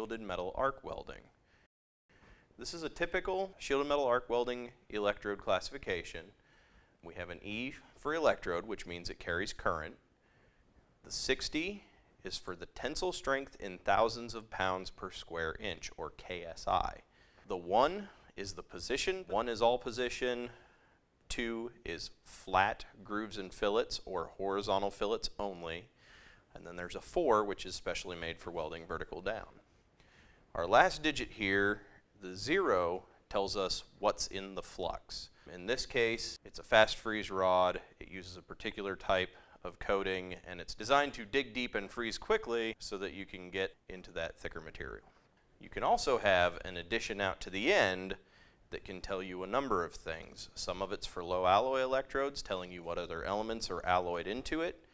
shielded metal arc welding. This is a typical shielded metal arc welding electrode classification. We have an E for electrode, which means it carries current. The 60 is for the tensile strength in thousands of pounds per square inch, or KSI. The 1 is the position. 1 is all position. 2 is flat grooves and fillets, or horizontal fillets only. And then there's a 4, which is specially made for welding vertical down. Our last digit here, the 0, tells us what's in the flux. In this case, it's a fast freeze rod. It uses a particular type of coating, and it's designed to dig deep and freeze quickly so that you can get into that thicker material. You can also have an addition out to the end that can tell you a number of things. Some of it's for low alloy electrodes, telling you what other elements are alloyed into it.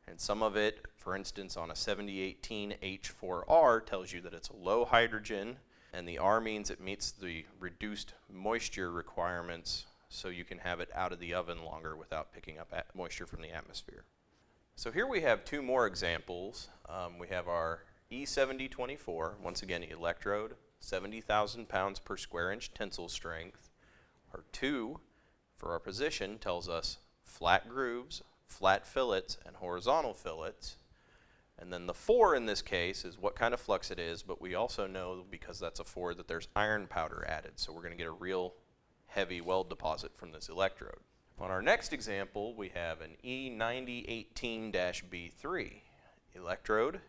And some of it, for instance, on a 7018 H4R, tells you that it's a low hydrogen, and the R means it meets the reduced moisture requirements, so you can have it out of the oven longer without picking up moisture from the atmosphere. So here we have two more examples. We have our E7024, once again electrode, 70,000 pounds per square inch tensile strength. Our 2 for our position tells us flat grooves, flat fillets, and horizontal fillets. And then the 4 in this case is what kind of flux it is, but we also know, because that's a 4, that there's iron powder added, so we're going to get a real heavy weld deposit from this electrode. On our next example, we have an E9018-B3 electrode,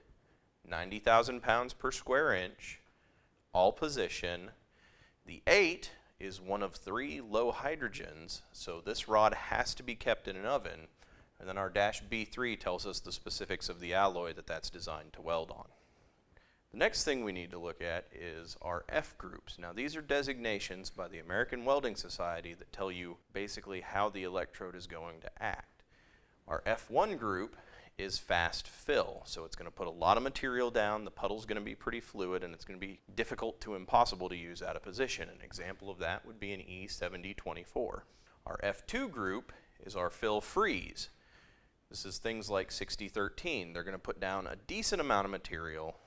90,000 pounds per square inch, all position. The 8 is one of 3 low hydrogens, so this rod has to be kept in an oven. And then our -B3 tells us the specifics of the alloy that that's designed to weld on. The next thing we need to look at is our F groups. Now these are designations by the American Welding Society that tell you basically how the electrode is going to act. Our F1 group is fast fill, so it's going to put a lot of material down, the puddle's going to be pretty fluid, and it's going to be difficult to impossible to use out of position. An example of that would be an E7024. Our F2 group is our fill freeze. This is things like 6013. They're going to put down a decent amount of material,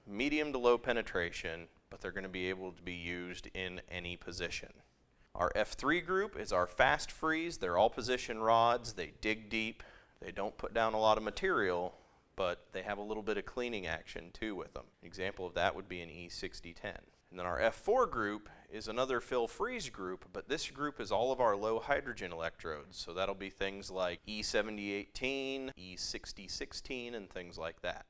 medium to low penetration, but they're going to be able to be used in any position. Our F3 group is our fast freeze. They're all position rods. They dig deep. They don't put down a lot of material, but they have a little bit of cleaning action too with them. An example of that would be an E6010. And then our F4 group is another fill freeze group, but this group is all of our low hydrogen electrodes. So that'll be things like E7018, E6016, and things like that.